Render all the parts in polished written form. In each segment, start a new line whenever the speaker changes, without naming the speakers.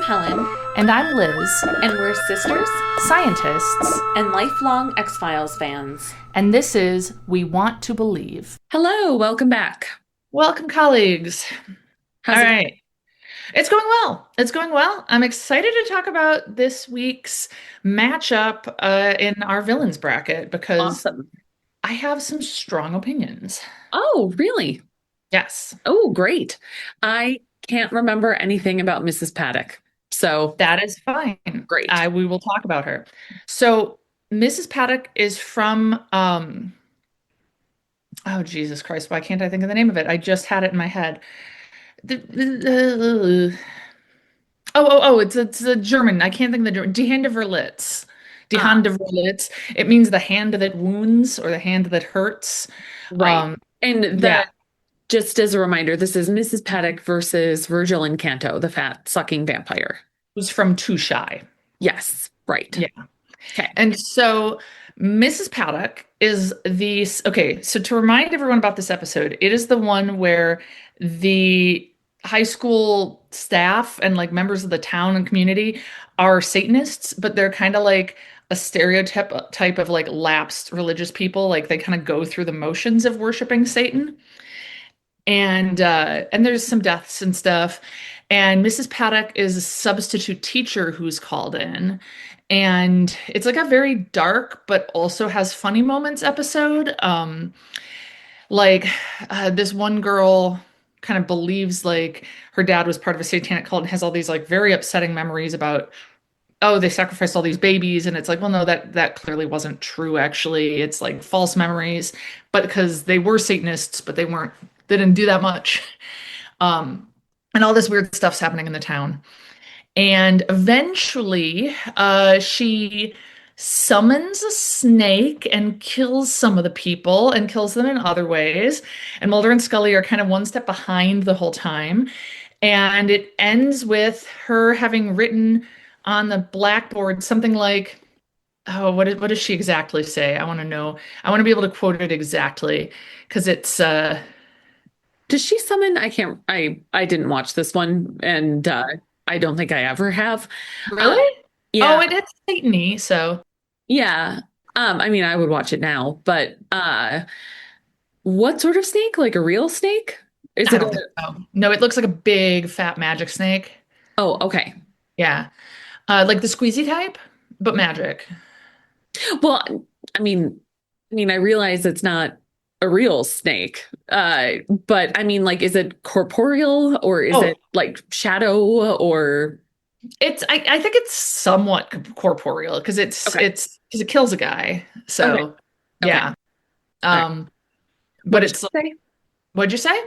Helen,
And I'm Liz,
and we're sisters
scientists,
and lifelong X-Files fans.
and this is We Want to Believe.
Hello, welcome back.
Welcome, colleagues.
How's
All
it?
right. It's going well. It's going well. I'm excited to talk about this week's matchup in our villains bracket because
Awesome.
I have some strong opinions.
Oh, really?
Yes,
Oh, great. I can't remember anything about Mrs. Paddock. So,
that is fine.
great.
We will talk about her. So, Mrs. Paddock is from oh Jesus Christ, why can't I think of the name of it? I just had it in my head. It's a German. I can't think of the German. Die Hand of Verlitz. Die
Ah,
Hand of Verlitz. It means the hand that wounds or the hand that hurts.
right. And
Yeah,
that, just as a reminder, this is Mrs. Paddock versus Virgil Incanto, the fat sucking vampire.
who's from Too Shy.
Yes, right.
Yeah.
Okay.
And so Mrs. Paddock is okay, so to remind everyone about this episode, it is the one where the high school staff and like members of the town and community are Satanists, but they're kind of like a stereotype type of like lapsed religious people. Like they kind of go through the motions of worshiping Satan. And there's some deaths and stuff. And Mrs. Paddock is a substitute teacher who's called in. And it's like a very dark but also has funny moments episode. Like this one girl kind of believes like her dad was part of a satanic cult and has all these like very upsetting memories about, oh, they sacrificed all these babies, and it's like, well, no, that clearly wasn't true. Actually, it's like false memories, but because they were Satanists, but they didn't do that much. Um, and all this weird stuff's happening in the town. And eventually, she summons a snake and kills some of the people and kills them in other ways. And Mulder and Scully are kind of one step behind the whole time. And it ends with her having written on the blackboard something like, oh, what does she exactly say? I want to know. I want to be able to quote it exactly because it's
Does she summon? I can't. I didn't watch this one, and I don't think I ever have. Uh,
really? Oh,
yeah,
it's Satan-y, so
yeah. I mean, I would watch it now, but what sort of snake? Like a real snake? Is
I
it
don't think
a?
so. No, it looks like a big fat magic snake.
Oh, okay.
Yeah. Like the squeezy type, but magic.
Well, I mean, I realize it's not a real snake, but I mean, like, is it corporeal or is
Oh,
it like shadow or?
I think it's somewhat corporeal because
Okay,
because it kills a guy.
okay,
So
okay.
yeah.
All right.
Um,
What
but
did she
it's
say?
what'd you say?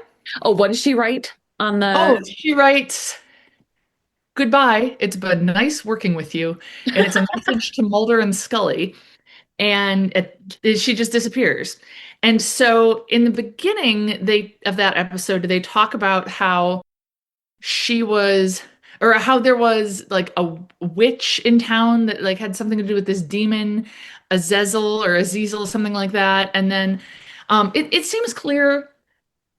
Oh, what did she write on the?
Oh, she writes, "Goodbye. It's been nice working with you." And it's a message to Mulder and Scully. And she just disappears. And so in the beginning they of that episode, they talk about how she was or how there was like a witch in town that like had something to do with this demon, Azazel or Azizel, something like that. And then it seems clear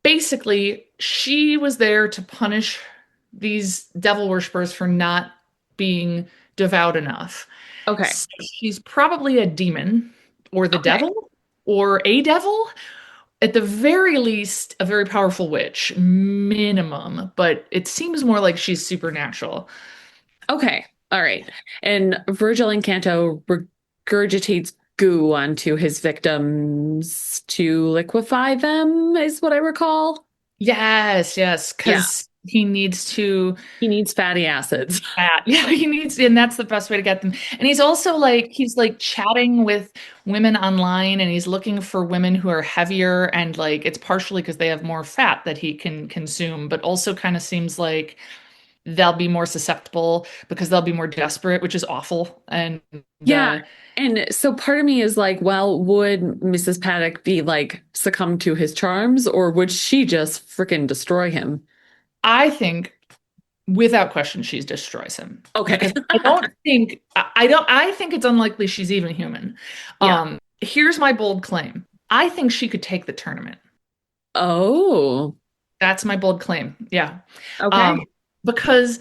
basically she was there to punish these devil worshippers for not being devout enough.
Okay,
So she's probably a demon or the
okay,
devil or a devil. At the very least, a very powerful witch, minimum, but it seems more like she's supernatural.
okay. All right. And Virgil Incanto regurgitates goo onto his victims to liquefy them, is what I recall.
Yes, yes,
Yeah,
because he needs to
he needs fatty acids.
chat. Yeah, he needs, and that's the best way to get them. And he's like chatting with women online, and he's looking for women who are heavier, and like it's partially because they have more fat that he can consume, but also kind of seems like they'll be more susceptible because they'll be more desperate, which is awful. And
Yeah.
uh,
And so part of me is like, well, would Mrs. Paddock be like succumb to his charms or would she just freaking destroy him?
I think without question she destroys him
Okay.
because I don't think I don't I think it's unlikely she's even human.
Yeah.
Here's my bold claim. I think she could take the tournament.
Oh,
That's my bold claim. Yeah. Um,
okay.
because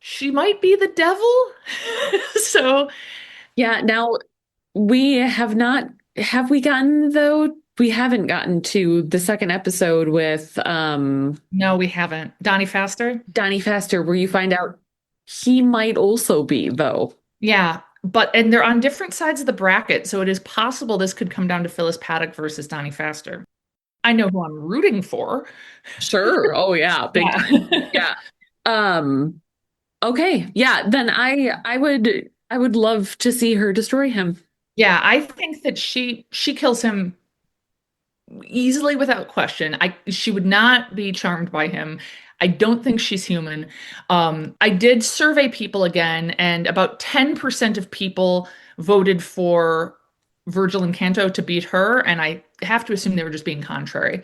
she might be the devil. So
Yeah, now we have not, have we gotten though? We haven't gotten to the second episode with
no, we haven't. Donnie Faster?
Donnie Faster, where you find out he might also be, though.
Yeah. But and they're on different sides of the bracket, so it is possible this could come down to Phyllis Paddock versus Donnie Faster. I know who I'm rooting for.
Sure. Oh yeah, big
Yeah.
time. Yeah. Um, okay. Yeah, then I would love to see her destroy him.
Yeah, I think that she kills him easily without question. She would not be charmed by him. I don't think she's human. I did survey people again, and about 10% of people voted for Virgil and Canto to beat her, and I have to assume they were just being contrary.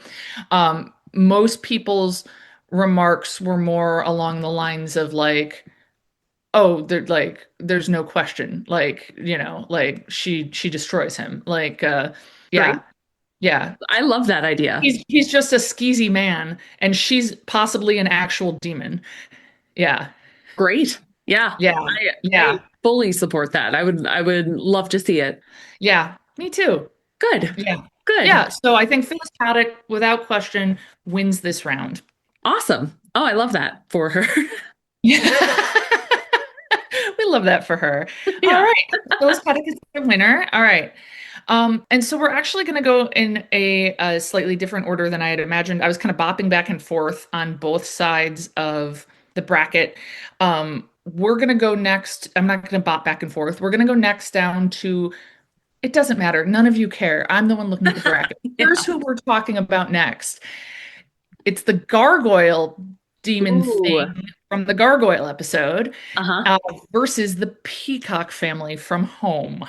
Most people's remarks were more along the lines of like, oh, there's no question. Like, like she destroys him. Like, yeah,
Great.
yeah.
I love that idea.
He's just a skeezy man, and she's possibly an actual demon. Yeah,
Great. Yeah.
yeah,
I
yeah,
fully support that. I would love to see it.
yeah. Me too.
Good.
Yeah,
Good.
yeah. So I think Phyllis Paddock, without question, wins this round.
Awesome. Oh, I love that for her.
Yeah. We love that for her. All
Yeah.
right. Phyllis Paddock is the winner. All right. And so we're actually going to go in a slightly different order than I had imagined. I was kind of bopping back and forth on both sides of the bracket. We're going to go next. I'm not going to bop back and forth. We're going to go next down to, it doesn't matter. None of you care. I'm the one looking at the bracket.
Yeah.
Here's who we're talking about next. It's the gargoyle demon
Ooh.
thing from the gargoyle episode
Uh-huh.
uh, versus the peacock family from home.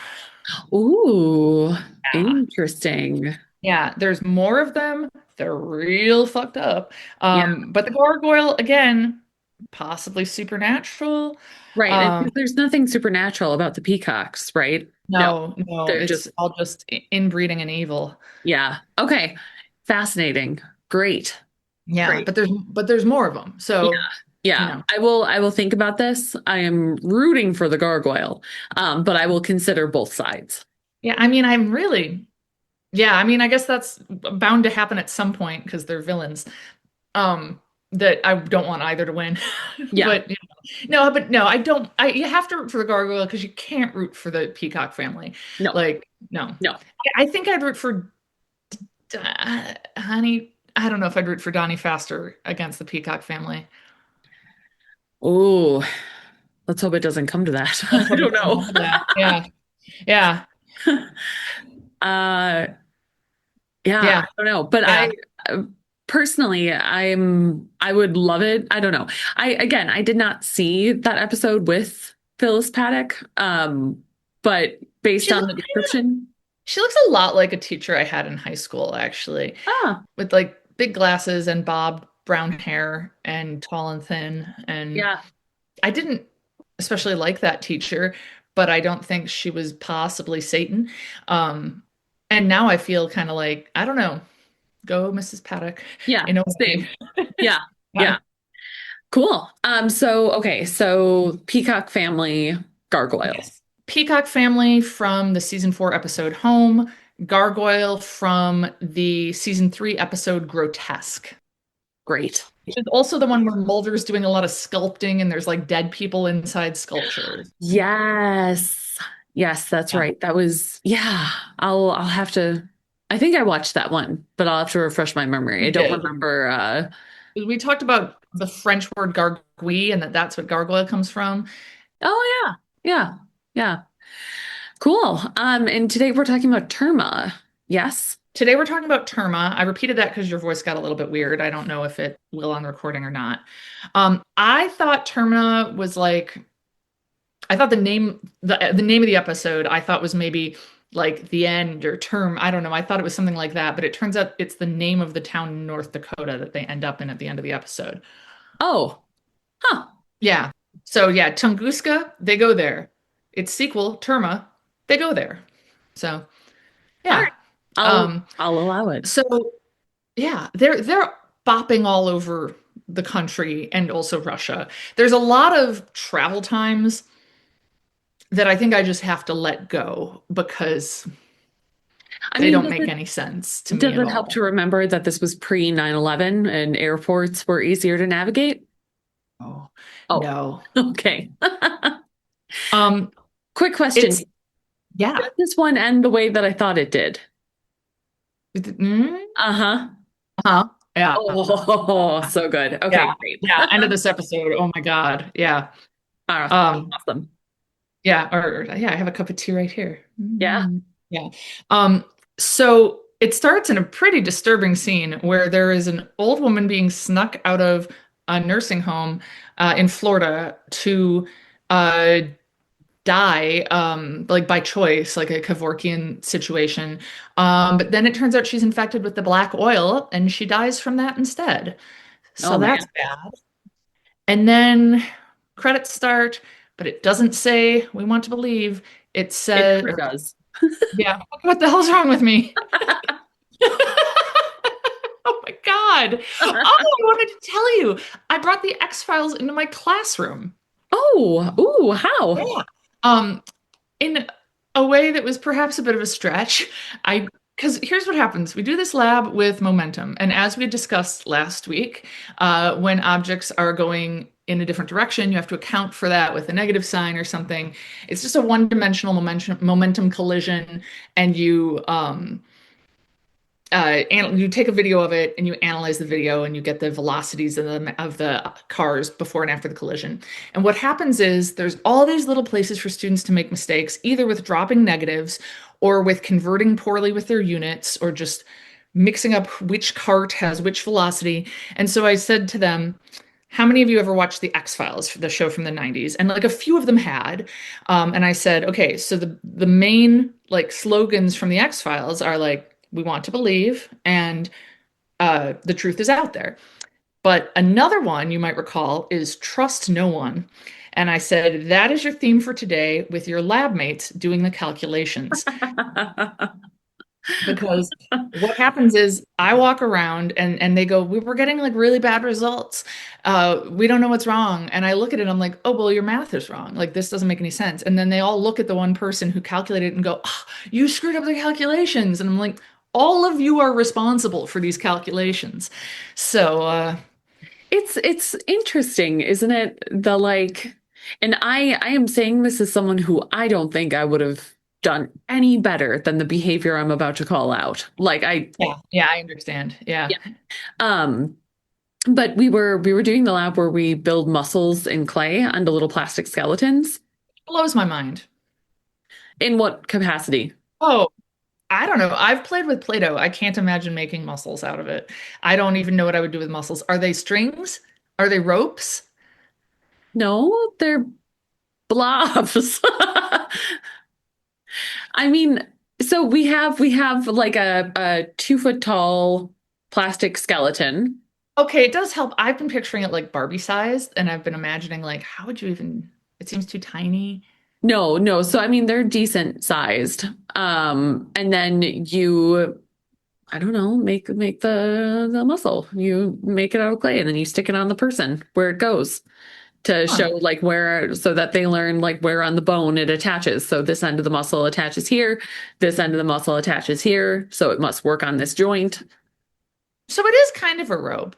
Ooh.
Yeah.
Interesting.
Yeah, there's more of them. They're real fucked up.
Yeah.
But the gargoyle, again, possibly supernatural.
Right. And
Um,
there's nothing supernatural about the peacocks, right? No,
no, no,
they're
it's
just,
all just inbreeding and evil.
yeah. Okay. Fascinating. Great.
Yeah,
Great.
but there's more of them.
Yeah.
So, you
Yeah.
know,
I will think about this. I am rooting for the gargoyle. But I will consider both sides.
yeah, I mean, I'm really, yeah, I mean, I guess that's bound to happen at some point because they're villains. That I don't want either to win.
Yeah.
But no, but no, I don't. You have to root for the gargoyle because you can't root for the Peacock family.
No.
Like, no.
No.
I think I'd root for Honey. I don't know if I'd root for Donnie Faster against the Peacock family.
Oh, let's hope it doesn't come to that.
Let's
I
hope
don't
it doesn't
know.
come to that. Yeah, yeah,
Uh, yeah, I
yeah,
don't know. But
yeah.
uh, personally, I would love it. I don't know. I did not see that episode with Phyllis Paddock. But based
She
on
looks
the description,
she looks a lot like a teacher I had in high school, actually,
ah,
with like big glasses and bob brown hair and tall and thin. And
yeah,
I didn't especially like that teacher, but I don't think she was possibly Satan. Um, and now I feel kind of like, I don't know, go Mrs. Paddock
yeah,
in a way.
same. Yeah,
Yeah.
yeah. Cool. So okay, so Peacock family gargoyle.
Yes. Peacock family from the season 4 episode Home, Gargoyle from the season 3 episode Grotesque,
Great.
which is also the one where Mulder's doing a lot of sculpting and there's like dead people inside sculptures.
Yes. Yes, that's
Yeah,
right. That was, yeah. I'll have to, I think I watched that one, but I'll have to refresh my memory. I
we
don't
did.
remember
We talked about the French word gargouille and that's what gargoyle comes from.
oh yeah. Yeah. Yeah. Cool. And today we're talking about Terma. Yes.
Today we're talking about Terma. I repeated that because your voice got a little bit weird. I don't know if it will on recording or not. I thought Terma was like, I thought the name of the episode I thought was maybe like the end or term. I don't know. I thought it was something like that, but it turns out it's the name of the town in North Dakota that they end up in at the end of the episode.
Oh, huh.
Yeah. So yeah, Tunguska, they go there. Its sequel, Terma, they go there. So
All
yeah.
right. I'll
Um,
I'll allow it.
so yeah, they're bopping all over the country and also Russia. There's a lot of travel times that I think I just have to let go because
I
they
mean,
don't make any sense to me
does
at
it help
all.
to remember that this was pre 9/11 and airports were easier to navigate?
Oh,
Oh,
no.
okay.
Um,
Quick question.
it's yeah.
Did this one end the way that I thought it did?
Mm,
Uh-huh.
huh. Yeah.
Oh, so good. Okay,
Yeah.
great.
Yeah. End of this episode. Oh my God. Yeah.
Ah,
Um,
awesome.
yeah, or yeah, I have a cup of tea right here.
Yeah.
Yeah. Um, so it starts in a pretty disturbing scene where there is an old woman being snuck out of a nursing home in Florida to uh, die, like by choice, like a Kevorkian situation. But then it turns out she's infected with the black oil and she dies from that instead. So
Oh
that's
man.
bad. And then credits start, but it doesn't say we want to believe. It
It
says,
never does.
yeah, what the hell's wrong with me? Oh my God. Oh, I wanted to tell you, I brought the X-Files into my classroom.
Oh, ooh, how?
Yeah. Um, in a way that was perhaps a bit of a stretch. I Because here's what happens. We do this lab with momentum, and as we discussed last week, when objects are going in a different direction, you have to account for that with a negative sign or something. It's just a one-dimensional momentum collision, and you take a video of it and you analyze the video and you get the velocities of the cars before and after the collision. And what happens is there's all these little places for students to make mistakes, either with dropping negatives or with converting poorly with their units or just mixing up which cart has which velocity. And so I said to them, how many of you ever watched the X-Files, the show from the 90s? And like a few of them had. And I said, okay, so the main like slogans from the X-Files are like, we want to believe, and the truth is out there. But another one you might recall is trust no one. And I said, that is your theme for today with your lab mates doing the calculations. Because what happens is I walk around and they go, we were getting like really bad results. We don't know what's wrong. And I look at it, I'm like, oh, well, your math is wrong. Like this doesn't make any sense. And then they all look at the one person who calculated it and go, oh, you screwed up the calculations. And I'm like, all of you are responsible for these calculations. So,
It's interesting, isn't it? The like, and I am saying this as someone who I don't think I would have done any better than the behavior I'm about to call out. Like
yeah, yeah, I understand. Yeah.
yeah. Um, but we were doing the lab where we build muscles in clay onto little plastic skeletons.
Blows my mind.
In what capacity?
Oh, I don't know. I've played with Play-Doh. I can't imagine making muscles out of it. I don't even know what I would do with muscles. Are they strings? Are they ropes?
No, they're blobs. I mean, so we have like a 2 foot tall plastic skeleton.
Okay, it does help. I've been picturing it like Barbie sized, and I've been imagining like how would you even, it seems too tiny.
No, no. So I mean they're decent sized. And then you, I don't know, make the muscle. You make it out of clay and then you stick it on the person where it goes to show
Huh.
like where so that they learn like where on the bone it attaches. So this end of the muscle attaches here, this end of the muscle attaches here, so it must work on this joint.
So it is kind of a rope.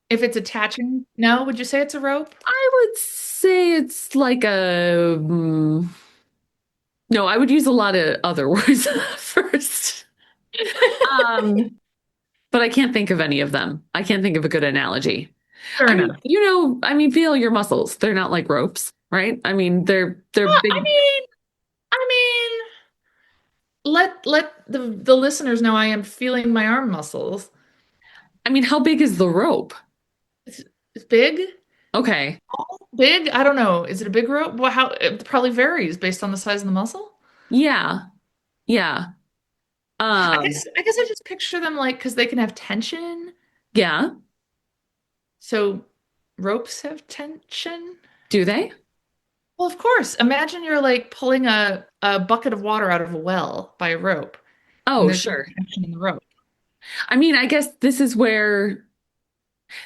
If it's attaching, no, would you say it's a rope?
I would say it's like a no, I would use a lot of other words first. Um, but I can't think of any of them. I can't think of a good analogy.
Fair
I mean,
enough.
I mean, feel your muscles. They're not like ropes, right? I mean, they're
Well,
big.
I mean, let the listeners know I am feeling my arm muscles.
I mean, how big is the rope?
It's, it's big.
Okay.
Big? I don't know. Is it a big rope? Well, how it probably varies based on the size of the muscle.
Yeah. Yeah. Um,
I guess I just picture them like because they can have tension.
yeah.
So ropes have tension.
Do they?
Well, of course. Imagine you're like pulling a bucket of water out of a well by a rope, and
Oh,
there's no
sure.
tension in the rope.
I mean, I guess this is where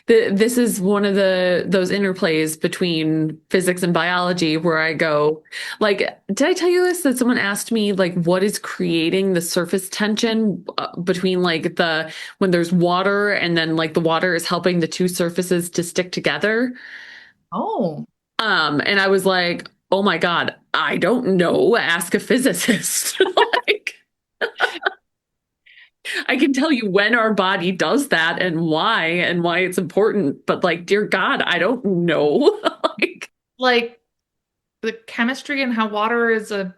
this is one of the those interplays between physics and biology where I go, like, did I tell you this that someone asked me like what is creating the surface tension between like the when there's water and then like the water is helping the two surfaces to stick together?
Oh,
And I was like, oh my God, I don't know. Ask a physicist. Like, I can tell you when our body does that and why it's important, but like, dear God, I don't know. Like,
like the chemistry and how water is a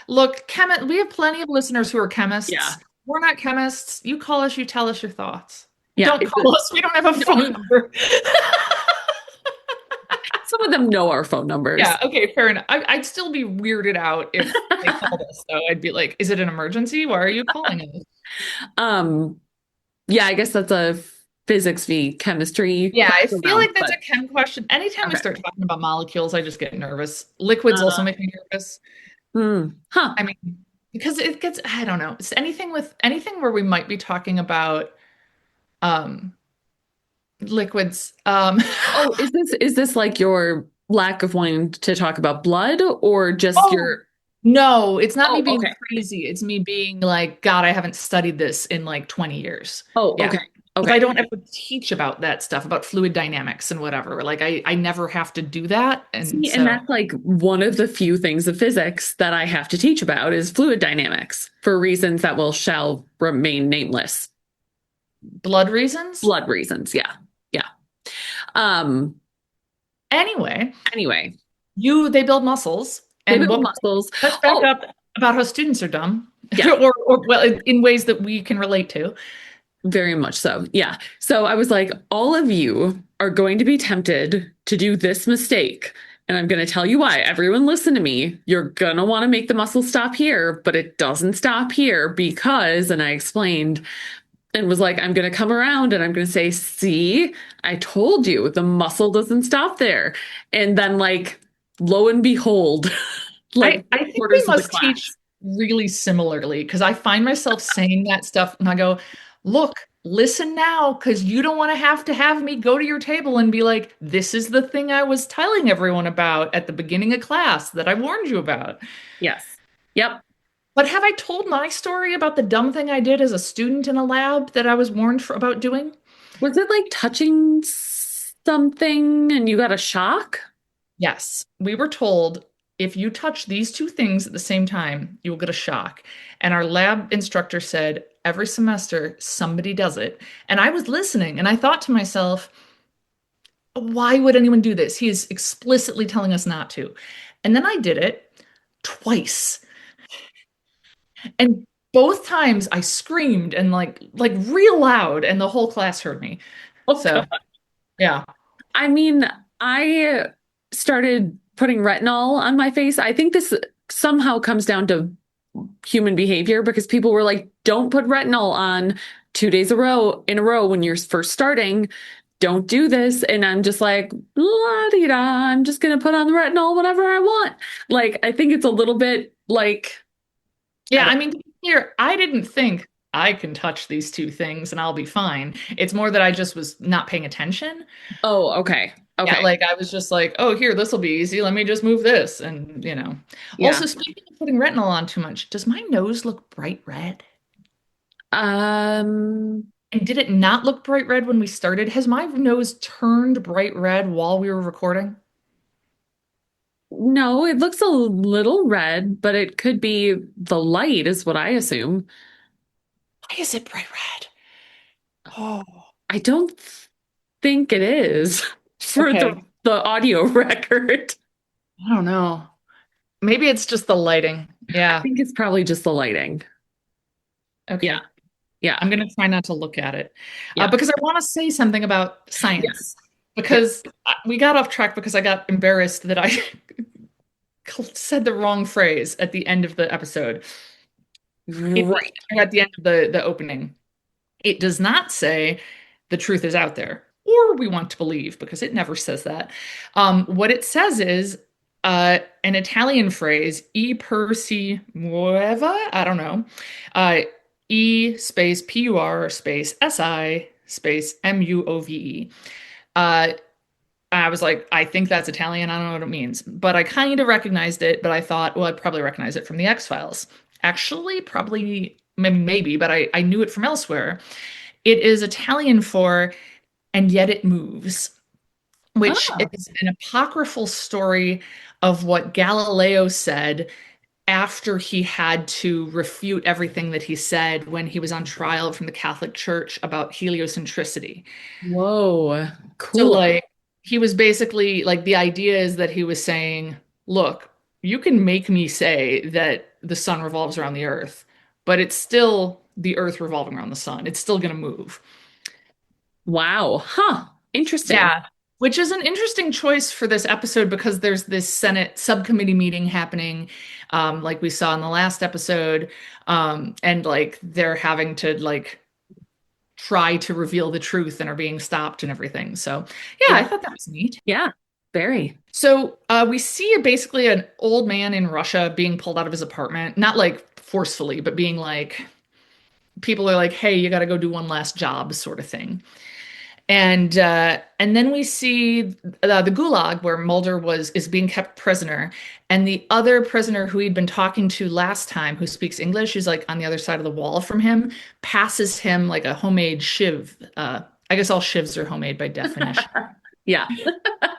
look, we have plenty of listeners who are
yeah,
chemists. We're not chemists. You call us, you tell us your thoughts.
yeah.
Don't call us. We don't have a phone number.
Some of them know our phone numbers.
Yeah, okay, fair enough. I'd still be weirded out if they called us, though. I'd be like, is it an emergency? Why are you calling us?
Um, yeah, I guess that's a physics v chemistry
Yeah, I
question
feel
now,
like that's
but
a chem question. Anytime we
okay.
start talking about molecules, I just get nervous. Liquids also
Uh,
make me nervous.
huh.
I mean, because it gets, I don't know. It's anything where we might be talking about um liquids.
Oh, is this like your lack of wanting to talk about blood or just
Oh,
your
no, it's not me
oh,
being
okay.
crazy. It's me being like, God, I haven't studied this in like 20 years.
Oh,
Yeah.
okay.
Because I
Okay.
don't ever teach about that stuff, about fluid dynamics and whatever. Like I never have to do that. And
See, and
so
that's like one of the few things of physics that I have to teach about is fluid dynamics for reasons that will shall remain nameless.
blood reasons.
Blood reasons. Yeah. Yeah. Um,
Anyway,
anyway,
they build muscles.
they
And
build
what
muscles.
let's back
Oh,
up about how students are dumb.
yeah.
Or well, in ways that we can relate to.
Very much so. Yeah. So I was like, all of you are going to be tempted to do this mistake. And I'm going to tell you why. Everyone listen to me. You're going to want to make the muscle stop here, but it doesn't stop here because, and I explained and was like, I'm going to come around and I'm going to say, see, I told you the muscle doesn't stop there. And then, like, lo and behold, like
I think we
quarters of the
must teach
class.
really similarly because I find myself saying that stuff and I go, look, listen now, because you don't want to have me go to your table and be like, this is the thing I was telling everyone about at the beginning of class that I warned you about.
Yes. Yep.
But have I told my story about the dumb thing I did as a student in a lab that I was warned about doing?
Was it like touching something and you got a shock?
Yes, we were told if you touch these two things at the same time, you will get a shock. And our lab instructor said every semester somebody does it. And I was listening and I thought to myself, why would anyone do this? He is explicitly telling us not to. And then I did it twice. And both times I screamed and like real loud and the whole class heard me.
Oh,
So,
God.
yeah.
I mean, I started putting retinol on my face. I think this somehow comes down to human behavior because people were like, don't put retinol on 2 days in a row when you're first starting. Don't do this. And I'm just like, la di da, I'm just gonna put on the retinol whenever I want. Like, I think it's a little bit like, I
Yeah,
don't,
I mean, to be clear, I didn't think I can touch these two things and I'll be fine. It's more that I just was not paying attention.
oh, okay.
Yeah,
Okay.
like I was just like, oh, here, this will be easy. Let me just move this. And,
Yeah.
Also, speaking of putting retinol on too much, does my nose look bright red?
Um,
And did it not look bright red when we started? Has my nose turned bright red while we were recording?
no, it looks a little red, but it could be the light, is what I assume.
Why is it bright red? Oh,
I don't think it is for
okay.
the audio record.
I don't know. Maybe it's just the lighting.
I
Yeah.
think it's probably just the lighting. Yeah,
Okay.
yeah,
I'm going to try not to look at it
yeah,
because I want to say something about
yeah,
science.
yeah.
Because we got off track because I got embarrassed that I said the wrong phrase at the end of the episode.
Right.
At the end of the opening. It does not say the truth is out there, or we want to believe, because it never says that. What it says is an Italian phrase, "e per si muova." I don't know. Uh, E space PUR space SI space MUOVE. Uh, I was like, I think that's Italian. I don't know what it means, but I kind of recognized it. But I thought, well, I'd probably recognize it from the X-Files. Actually, probably, maybe, but I knew it from elsewhere. It is Italian for, and yet it moves, which
Oh,
is an apocryphal story of what Galileo said after he had to refute everything that he said when he was on trial from the Catholic Church about heliocentricity.
whoa,
So,
cool.
like, he was basically like, the idea is that he was saying, look, you can make me say that the sun revolves around the earth, but it's still the earth revolving around the sun. It's still going to move.
Wow. Huh. Interesting.
Yeah. Which is an interesting choice for this episode because there's this Senate subcommittee meeting happening, like we saw in the last episode, and like they're having to like try to reveal the truth and are being stopped and everything. So, yeah, I
Yeah.
thought that was neat.
Yeah. Very.
So, we see basically an old man in Russia being pulled out of his apartment, not like forcefully, but being like, people are like, "Hey, you got to go do one last job," sort of thing. And then we see the gulag where Mulder was is being kept prisoner, and the other prisoner who he'd been talking to last time, who speaks English, who's like on the other side of the wall from him, passes him like a homemade shiv. I guess all shivs are homemade by definition.
Yeah.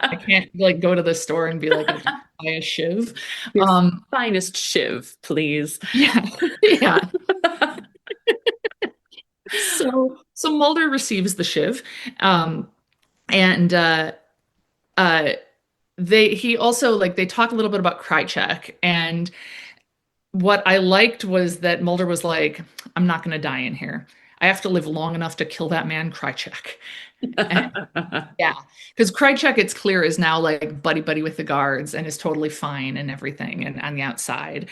I can't like go to the store and be like, "I'll just buy a shiv."
Your
Um,
finest Shiv, please.
yeah, yeah. So Mulder receives the shiv, um, and uh, he also like they talk a little bit about Krychek, and what I liked was that Mulder was like, I'm not going to die in here. I have to live long enough to kill that man Krychek. And yeah, because Krychek, it's clear, is now like buddy buddy with the guards and is totally fine and everything and on the outside.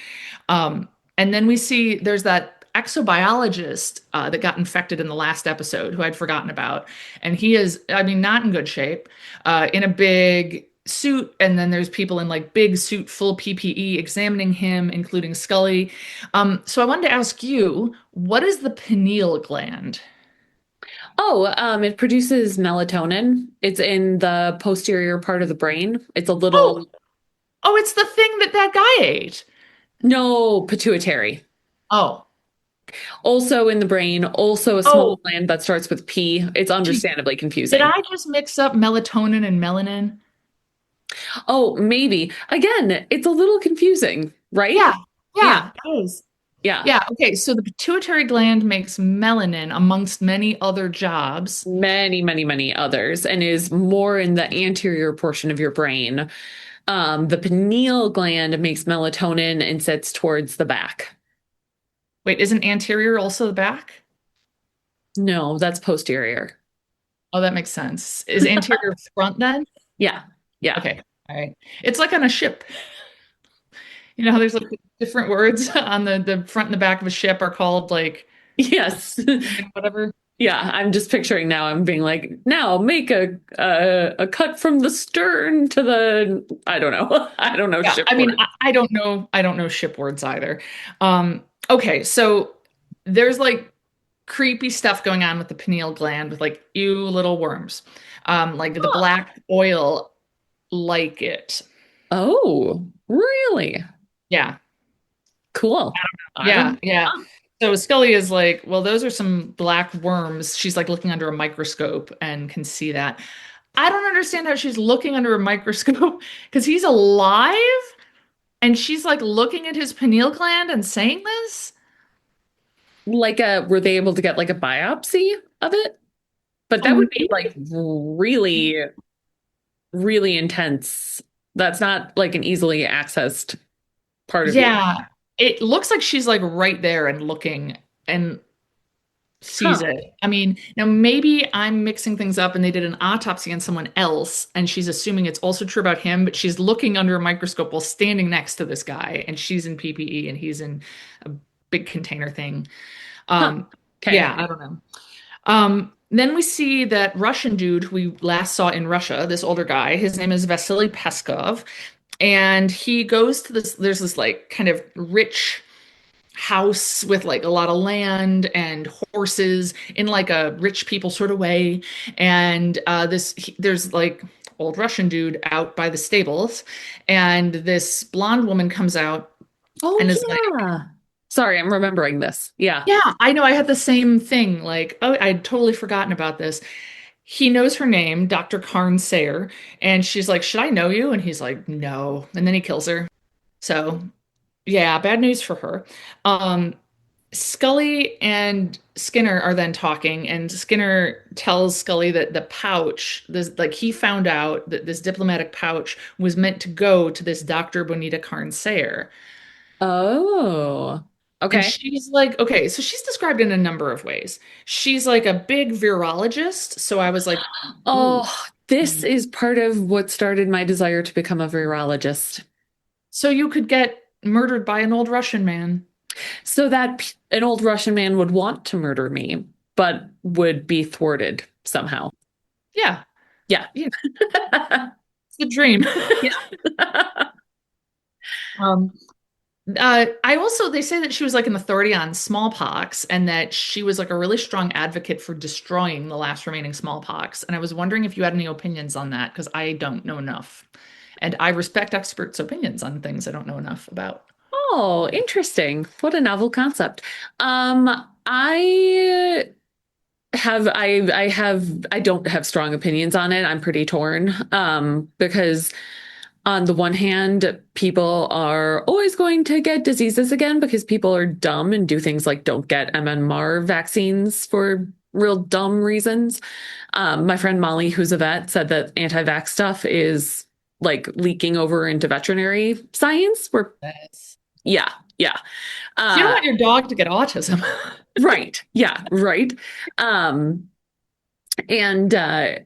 And then we see there's that exobiologist that got infected in the last episode who I'd forgotten about. And he is, I mean, not in good shape, in a big suit. And then there's people in like big suit, full PPE examining him, including Scully. So I wanted to ask you, what is the pineal gland?
Oh, it produces melatonin. It's in the posterior part of the brain. It's a
Oh,
little,
oh, it's the thing that that guy ate.
no, pituitary.
Oh,
Also in the brain, also a small
oh,
gland that starts with P. It's
geez.
understandably
Did
confusing.
I just mix up melatonin and melanin?
Oh, maybe. Again, it's a little confusing, right?
Yeah,
Yeah,
yeah, it is.
yeah.
Yeah, okay. So the pituitary gland makes melanin amongst many other jobs.
Many, many, many others, and is more in the anterior portion of your brain. The pineal gland makes melatonin and sits towards the back.
Wait, isn't anterior also the back?
No, that's posterior.
Oh, that makes sense. Is anterior front then?
Yeah, yeah.
Okay, all right. It's like on a ship. You know how there's like different words on the front and the back of a ship are called like
Yes.
whatever.
Yeah, I'm just picturing now. I'm being like, now make a cut from the stern to the I don't know. I don't know
Yeah,
ship
I mean,
words.
I don't know ship words either. Okay, so there's like creepy stuff going on with the pineal gland with like ew little worms. Like the
Huh.
black oil like it.
Oh, really?
Yeah.
Cool. I
Yeah,
don't.
yeah. So Scully is like, well, those are some black worms. She's like looking under a microscope and can see that. I don't understand how she's looking under a microscope because he's alive and she's like looking at his pineal gland and saying this.
Like were they able to get like a biopsy of it? But that
Oh,
would be like really, really intense. That's not like an easily accessed part of you.
yeah. It looks like she's like right there and looking and sees
Huh.
it. I mean, now maybe I'm mixing things up and they did an autopsy on someone else and she's assuming it's also true about him, but she's looking under a microscope while standing next to this guy and she's in PPE and he's in a big container thing.
Huh.
Um,
Okay.
yeah, I don't know. Then we see that Russian dude who we last saw in Russia, this older guy, his name is Vasily Peskov, and he goes to this, there's this like kind of rich house with like a lot of land and horses in like a rich people sort of way. And there's like old Russian dude out by the stables, and this blonde woman comes out
Oh
and is like,
yeah. Sorry, I'm remembering this. Yeah.
yeah, I know, I had the same thing. Like, oh, I'd totally forgotten about this. He knows her name, Dr. Karn Sayer, and she's like, should I know you? And he's like, no. And then he kills her. So, yeah, bad news for her. Um, Scully and Skinner are then talking, and Skinner tells Scully that the pouch, this like he found out that this diplomatic pouch was meant to go to this Dr. Bonita Karn Sayer.
Oh.
And
Okay.
she's like, okay, so she's described in a number of ways. She's like a big virologist. So I was like, ooh.
Oh, this is part of what started my desire to become a virologist.
So you could get murdered by an old Russian man.
So that an old Russian man would want to murder me, but would be thwarted somehow.
Yeah,
Yeah.
yeah, it's the dream.
Yeah.
Um, I also, they say that she was like an authority on smallpox and that she was like a really strong advocate for destroying the last remaining smallpox. And I was wondering if you had any opinions on that because I don't know enough. And I respect experts' opinions on things I don't know enough about.
Oh, interesting. What a novel concept. I I don't have strong opinions on it. I'm pretty torn. Because on the one hand, people are always going to get diseases again because people are dumb and do things like don't get MMR vaccines for real dumb reasons. My friend Molly, who's a vet, said that anti-vax stuff is like leaking over into veterinary science. Where,
Yes.
yeah, yeah.
You don't
Uh,
want your dog to get autism.
right. Yeah, right. Um, and uh,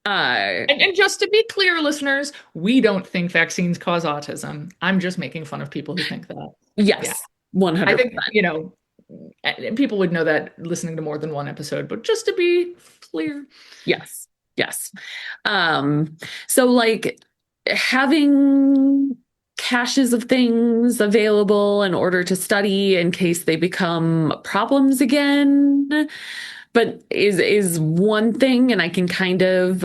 And just to be clear, listeners, we don't think vaccines cause autism. I'm just making fun of people who think that. Yeah.
yes,
I think,
100%.
people would know that listening to more than one episode, but just to be clear.
Yes. Yes. Um, so like having caches of things available in order to study in case they become problems again, but is one thing, and I can kind of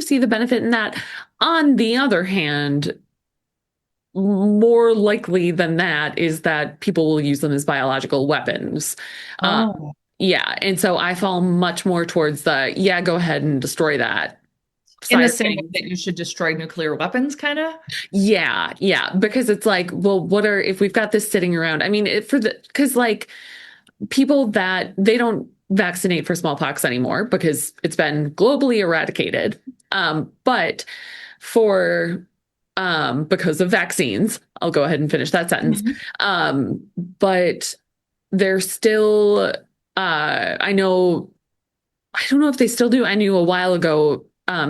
see the benefit in that. On the other hand, more likely than that is that people will use them as biological weapons. Uh,
Oh.
yeah, and so I fall much more towards the yeah, go ahead and destroy that
In
side
the
of
same way
things.
that you should destroy nuclear weapons, kind of?
Yeah, yeah, because it's like, well, what are if we've got this sitting around? I mean, for the because like people that they don't vaccinate for smallpox anymore because it's been globally eradicated. But for because of vaccines, I'll go ahead and finish that sentence.
Mhm.
But there's still I don't know if they still do. I knew a while ago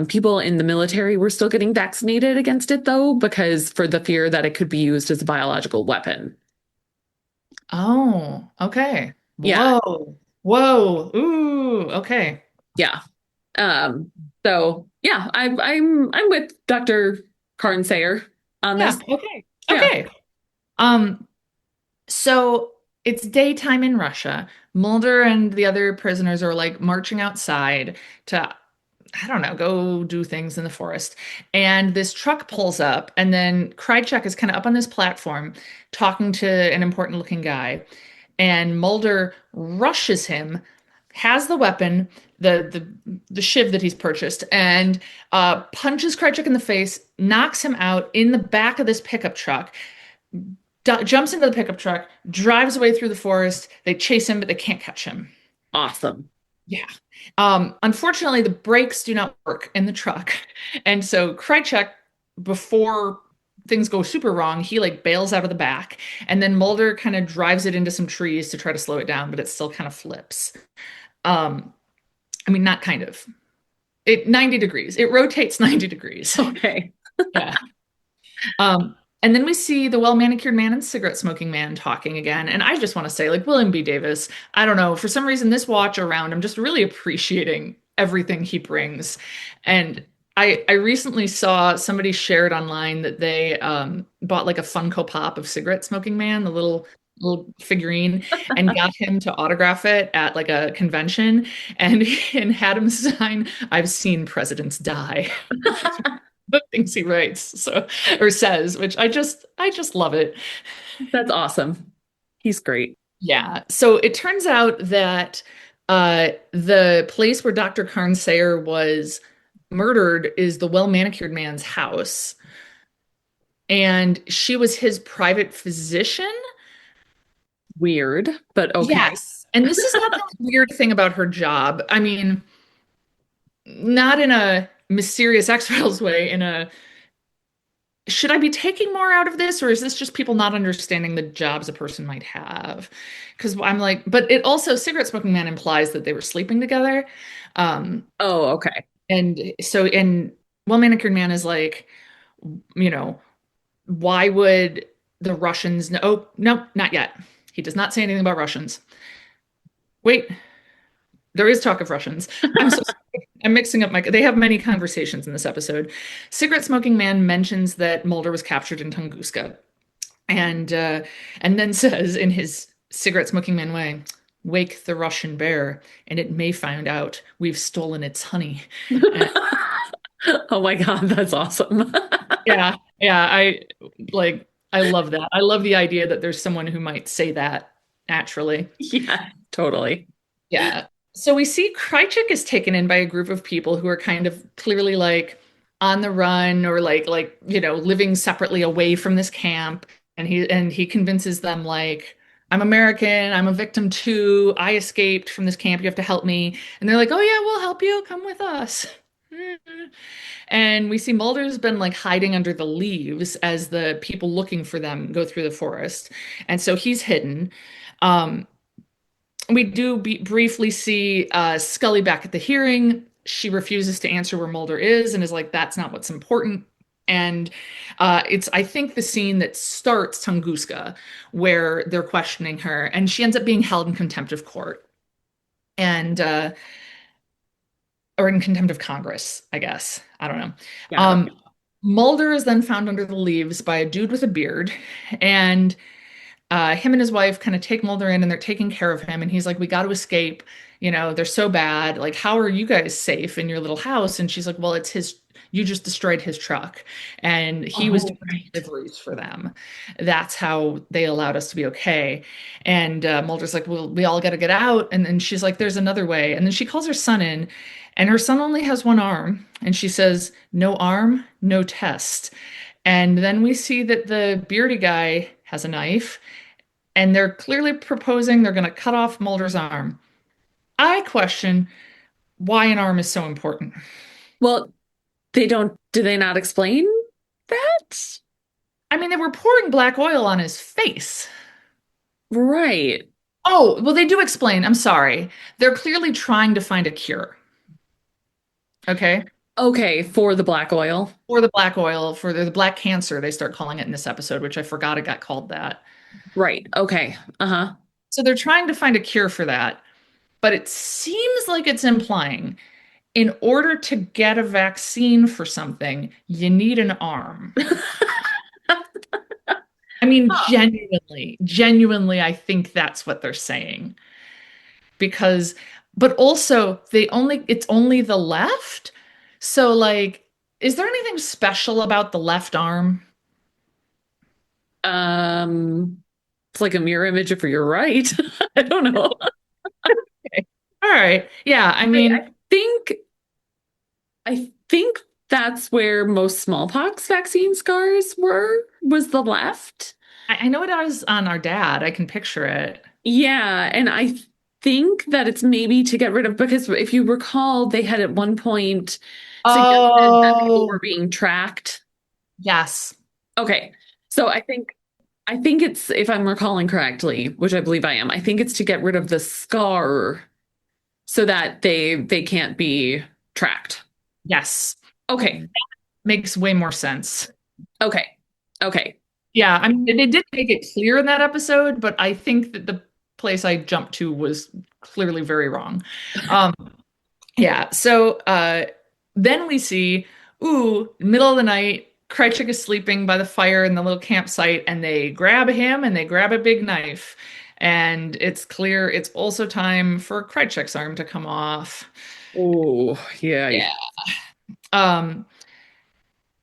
people in the military were still getting vaccinated against it though, because for the fear that it could be used as a biological weapon.
Oh, okay.
Yeah,
Whoa. Whoa. Ooh, okay.
yeah. So yeah, I'm with Dr. Sayer on
Yeah,
this.
okay.
Yeah.
Okay. Um, so it's daytime in Russia. Mulder and the other prisoners are like marching outside to, I don't know, go do things in the forest. And this truck pulls up, and then Krychek is kind of up on this platform talking to an important looking guy. And Mulder rushes him, has the weapon, the shiv that he's purchased, and punches Krychek in the face, knocks him out in the back of this pickup truck, jumps into the pickup truck, drives away through the forest. They chase him, but they can't catch him.
Awesome.
Yeah. Unfortunately, the brakes do not work in the truck. And so Krychek, before things go super wrong, he like bails out of the back. And then Mulder kind of drives it into some trees to try to slow it down, but it still kind of flips. Um, I mean, not kind of. It 90 degrees. It rotates 90 degrees.
Okay.
Yeah. And then we see the well-manicured man and cigarette smoking man talking again. And I just want to say, like, William B. Davis, I don't know, for some reason, this watch around, I'm just really appreciating everything he brings. And I recently saw somebody shared online that they bought like a Funko Pop of cigarette smoking man, the little little figurine and got him to autograph it at like a convention and and had him sign "I've seen presidents die." The things he writes, so or says, which I just love it.
That's awesome. He's great.
Yeah. So it turns out that the place where Dr. Karn Sayer was murdered is the well manicured man's house. And she was his private physician.
Weird, but okay.
Yes. And this is not the weird thing about her job. I mean, not in a mysterious X-Files way, in a should I be taking more out of this, or is this just people not understanding the jobs a person might have? Because I'm like, but it also, cigarette smoking man implies that they were sleeping together. Um,
Oh, okay.
and well manicured man is like, you know, why would the Russians know? Oh, no, not yet. He does not say anything about Russians. Wait, there is talk of Russians. I'm so sorry. I'm mixing up my. They have many conversations in this episode. Cigarette smoking man mentions that Mulder was captured in Tunguska, and then says in his cigarette smoking man way, "Wake the Russian bear, and it may find out we've stolen its honey." And
Oh my God, that's awesome.
yeah, yeah, I love that. I love the idea that there's someone who might say that naturally.
Yeah, totally.
Yeah. So we see Krychek is taken in by a group of people who are kind of clearly like on the run or living separately away from this camp. And he convinces them like, I'm American, I'm a victim too. I escaped from this camp. You have to help me. And they're like, oh yeah, we'll help you. Come with us. And we see Mulder's been like hiding under the leaves as the people looking for them go through the forest. And so he's hidden. Um, we do briefly see Scully back at the hearing. She refuses to answer where Mulder is and is like, that's not what's important. And it's, I think, the scene that starts Tunguska, where they're questioning her, and she ends up being held in contempt of court and or in contempt of Congress, I guess. I don't know.
Yeah,
Um,
okay.
Mulder is then found under the leaves by a dude with a beard, and him and his wife kind of take Mulder in and they're taking care of him. And he's like, we got to escape. They're so bad. Like, how are you guys safe in your little house? And she's like, well, it's his, you just destroyed his truck. And he was
Oh,
doing
right.
deliveries for them. That's how they allowed us to be okay. And Mulder's like, well, we all got to get out. And then she's like, there's another way. And then she calls her son in, and her son only has one arm. And she says, no arm, no test. And then we see that the beardy guy has a knife and they're clearly proposing they're going to cut off Mulder's arm. I question why an arm is so important.
Well, do they not explain that?
I mean, they were pouring black oil on his face.
Right.
Oh, well, they do explain. I'm sorry. They're clearly trying to find a cure. Okay.
Okay, for the black oil.
For the black oil, for the black cancer, they start calling it in this episode, which I forgot it got called that.
Right. Okay. Uh-huh.
So they're trying to find a cure for that. But it seems like it's implying in order to get a vaccine for something, you need an arm. I mean, genuinely, I think that's what they're saying. Because, but also it's only the left. So like, is there anything special about the left arm?
Um, it's like a mirror image for your right. I don't know.
Okay. All right. Yeah. I
I,
mean,
I think I think that's where most smallpox vaccine scars was the left.
I know it was on our dad. I can picture it.
Yeah, and I think that it's maybe to get rid of because if you recall, they had at one point suggested that people were
Oh,
being tracked.
yes.
Okay. So I think it's if I'm recalling correctly, which I believe I am, I think it's to get rid of the scar so that they can't be tracked.
Yes.
Okay.
Makes way more sense.
Okay. Okay.
Yeah, I mean, they did make it clear in that episode, but I think that the place I jumped to was clearly very wrong. Um, yeah, so then we see, ooh, middle of the night, Krychek is sleeping by the fire in the little campsite, and they grab him and they grab a big knife. And it's clear it's also time for Krychek's arm to come off.
Oh, yeah.
Yeah. Um,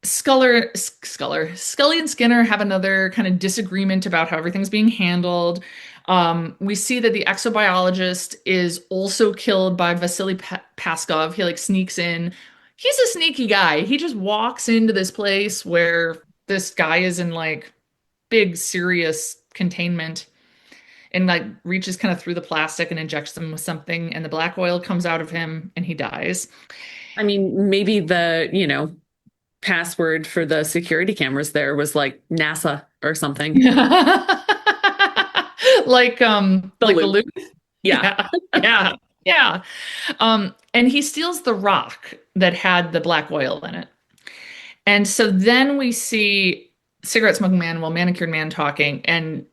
Scully and Skinner have another kind of disagreement about how everything's being handled. We see that the exobiologist is also killed by Vasily Paskov. He like sneaks in. He's a sneaky guy. He just walks into this place where this guy is in like big, serious containment and like reaches kind of through the plastic and injects them with something, and the black oil comes out of him and he dies.
I mean, maybe password for the security cameras there was like NASA or something. The
Like the
loop.
loop.
Yeah.
Yeah. Yeah. Yeah. And he steals the rock that had the black oil in it. And so then we see cigarette smoking man, well, manicured man talking and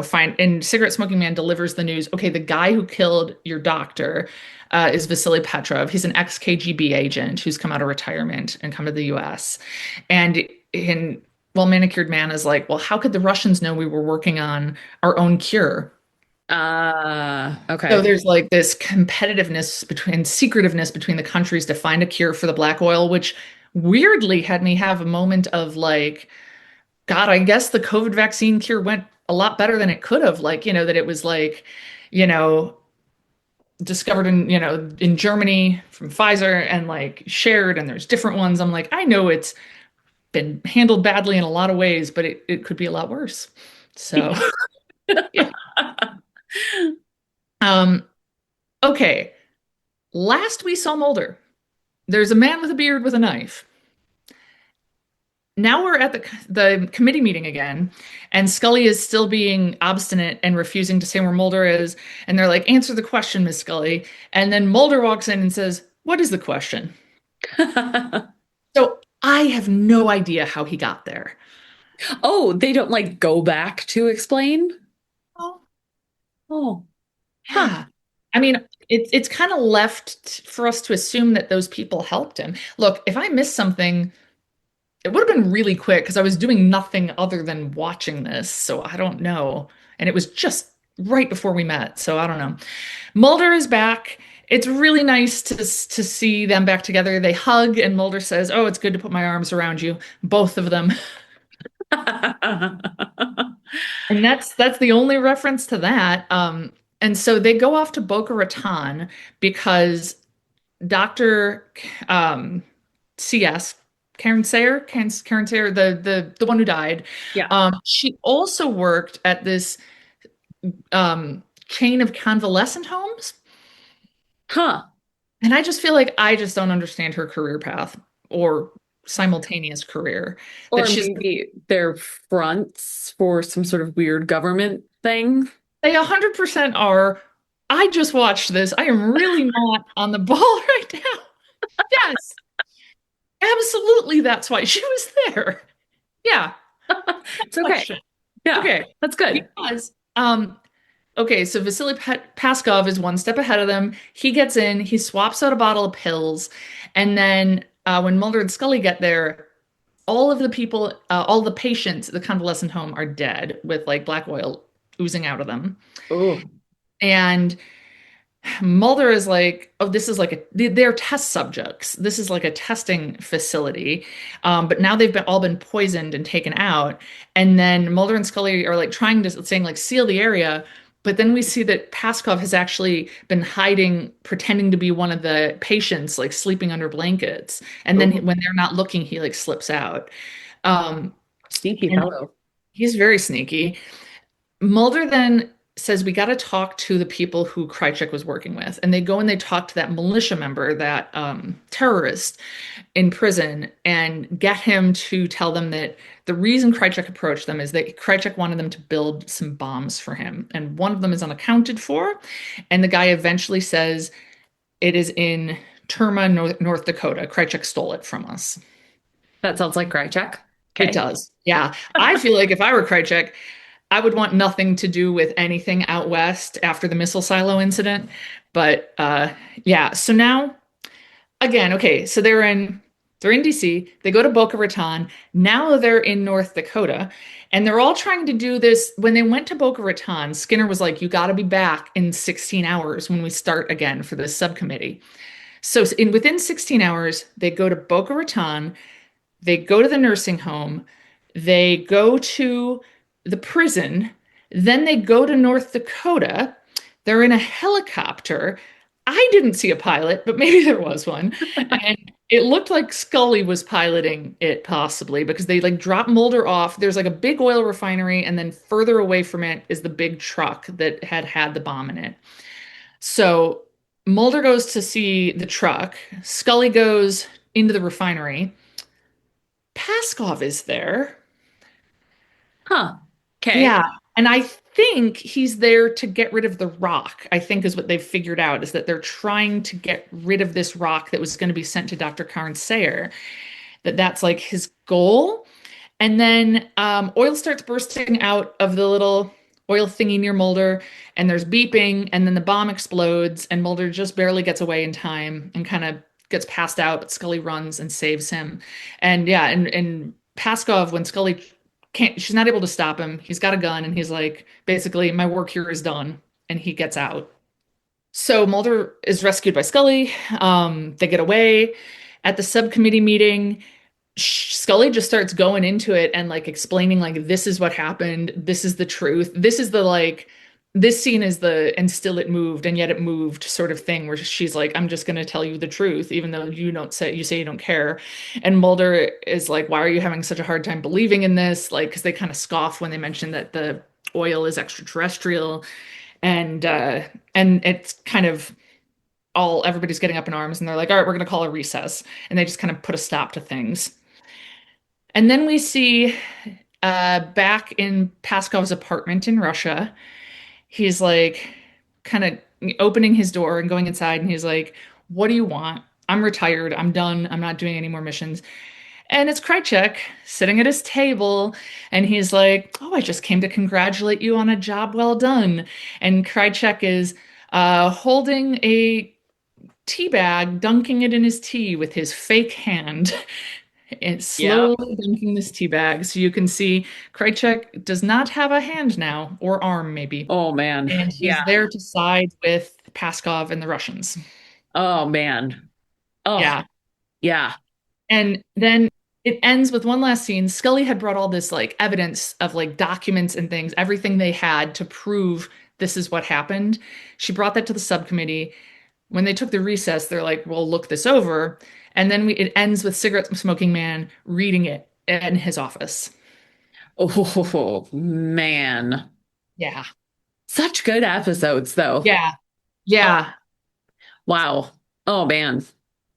fine, and cigarette smoking man delivers the news. Okay, the guy who killed your doctor is Vasily Petrov. He's an ex-KGB agent who's come out of retirement and come to the US. And in well, manicured man is like, well, how could the Russians know we were working on our own cure? So
Okay.
there's like this competitiveness between secretiveness between the countries to find a cure for the black oil, which weirdly had me have a moment of like, God, I guess the COVID vaccine cure went a lot better than it could have. Like, that it was like, you know, discovered in Germany from Pfizer and like shared, and there's different ones. I'm like, I know it's been handled badly in a lot of ways, but it could be a lot worse. So, yeah. Um, okay. Last we saw Mulder, there's a man with a beard with a knife. Now we're at the committee meeting again, and Scully is still being obstinate and refusing to say where Mulder is. And they're like, "Answer the question, Miss Scully." And then Mulder walks in and says, "What is the question?" So I have no idea how he got there.
Oh, they don't like go back to explain?
Oh,
Oh, huh.
yeah. I mean, it's kind of left for us to assume that those people helped him. Look, if I missed something, it would have been really quick because I was doing nothing other than watching this. So I don't know. And it was just right before we met. So I don't know. Mulder is back. It's really nice to see them back together. They hug, and Mulder says, "Oh, it's good to put my arms around you." Both of them. And that's the only reference to that. And so they go off to Boca Raton because Dr. CS Karen Sayer, the one who died.
Yeah.
She also worked at this chain of convalescent homes,
Huh.
and I just feel like I just don't understand her career path or simultaneous career that
Or
she's
maybe they're fronts for some sort of weird government thing.
they 100% are. I just watched this. I am really not on the ball right now. Yes, absolutely. That's why she was there. Yeah,
It's okay.
question.
Yeah,
Okay,
that's good.
because okay, so Vasily Paskov is one step ahead of them. He gets in, he swaps out a bottle of pills, and then when Mulder and Scully get there, all of the people, all the patients at the convalescent home are dead with like black oil oozing out of them.
Oh,
And Mulder is like, oh, this is like they're test subjects. This is like a testing facility. But now they've all been poisoned and taken out. And then Mulder and Scully are like trying to saying like seal the area. But then we see that Paskov has actually been hiding, pretending to be one of the patients, like sleeping under blankets. And then
oh,
when they're not looking, he like slips out. Um,
sneaky
and
fellow.
he's very sneaky. Mulder then says we got to talk to the people who Krychek was working with, and they go and they talk to that militia member, that terrorist in prison, and get him to tell them that the reason Krychek approached them is that Krychek wanted them to build some bombs for him, and one of them is unaccounted for, and the guy eventually says it is in Terma, North Dakota. Krychek stole it from us.
That sounds like Krychek.
It
Okay.
does. Yeah. I feel like if I were Krychek, I would want nothing to do with anything out west after the missile silo incident. But yeah, so now again, okay, so they're in They're in DC. They go to Boca Raton. Now they're in North Dakota. And they're all trying to do this. When they went to Boca Raton, Skinner was like, you got to be back in 16 hours when we start again for this subcommittee. So within 16 hours, they go to Boca Raton. They go to the nursing home. They go to the prison. Then they go to North Dakota. They're in a helicopter. I didn't see a pilot, but maybe there was one. And it looked like Scully was piloting it possibly because they like drop Mulder off. There's like a big oil refinery, and then further away from it is the big truck that had the bomb in it. So Mulder goes to see the truck. Scully goes into the refinery. Paskov is there.
Huh. Okay.
Yeah. And I think he's there to get rid of the rock, I think is what they've figured out, is that they're trying to get rid of this rock that was going to be sent to Dr. Karen Sayer, that's like his goal. And then oil starts bursting out of the little oil thingy near Mulder, and there's beeping, and then the bomb explodes, and Mulder just barely gets away in time and kind of gets passed out, but Scully runs and saves him. And yeah, and Paskov, when Scully can't, she's not able to stop him. He's got a gun, and he's like, basically, my work here is done, and he gets out. So Mulder is rescued by Scully. They get away. At the subcommittee meeting, Scully just starts going into it and like explaining like this is what happened, this is the truth, this is the like this scene is the and still it moved and yet it moved sort of thing where she's like, I'm just going to tell you the truth even though you say you don't care. And Mulder is like, why are you having such a hard time believing in this? Like, because they kind of scoff when they mention that the oil is extraterrestrial, and it's kind of all everybody's getting up in arms, and they're like, all right, we're going to call a recess, and they just kind of put a stop to things. And then we see back in Paskov's apartment in Russia, he's like kind of opening his door and going inside, and he's like, what do you want? I'm retired. I'm done. I'm not doing any more missions. And it's Krychek sitting at his table, and he's like, oh, I just came to congratulate you on a job well done. And Krychek is holding a tea bag, dunking it in his tea with his fake hand. And
Yeah.
slowly dunking this tea bag. So you can see Krychek does not have a hand now, or arm maybe.
Oh man.
And
Yeah.
he's there to side with Paskov and the Russians.
Oh man. Oh
Yeah.
yeah.
And then it ends with one last scene. Scully had brought all this like evidence of like documents and things, everything they had to prove this is what happened. She brought that to the subcommittee. When they took the recess, they're like, "We'll look this over." And then it ends with cigarette smoking man reading it in his office.
Oh man.
Yeah.
Such good episodes though.
Yeah.
Oh
Yeah.
wow. Oh man.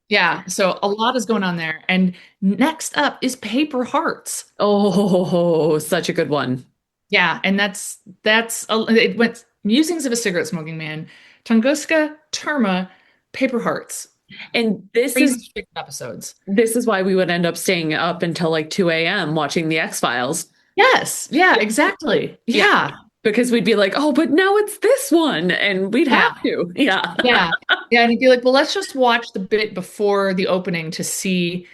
Yeah. So a lot is going on there. And next up is Paper Hearts.
Oh, such a good one.
Yeah. And it went musings of a cigarette smoking man, Tunguska, Terma, Paper Hearts.
And this
Crazy
is
episodes.
this is why we would end up staying up until like 2 a.m. watching the X-Files.
Yes. Yeah, exactly. Yeah.
Because we'd be like, oh, but now it's this one. And we'd
Yeah.
have to. Yeah.
Yeah. Yeah. And he'd be like, well, let's just watch the bit before the opening to see,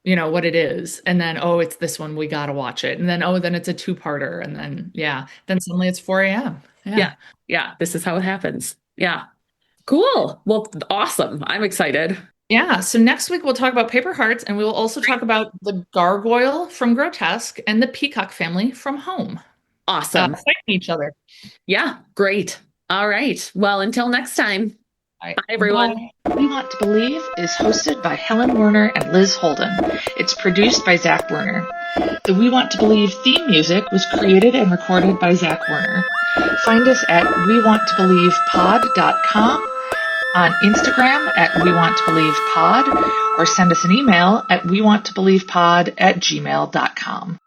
what it is. And then, oh, it's this one. We got to watch it. And then, oh, then it's a two-parter. And then, yeah. Then suddenly it's 4 a.m.
Yeah.
Yeah.
Yeah. This is how it happens. Yeah. Cool. Well, awesome. I'm excited.
Yeah. So next week we'll talk about Paper Hearts, and we will also talk about the gargoyle from Grotesque and the Peacock family from Home.
Awesome.
Fighting each other.
Yeah. Great. All right. Well, until next time.
All right.
Bye, everyone.
Bye. We Want to Believe is hosted by Helen Werner and Liz Holden. It's produced by Zach Werner. The We Want to Believe theme music was created and recorded by Zach Werner. Find us at wewanttoBelievePod.com, on Instagram at wewanttoBelievePod, or send us an email at wewanttoBelievePod@gmail.com.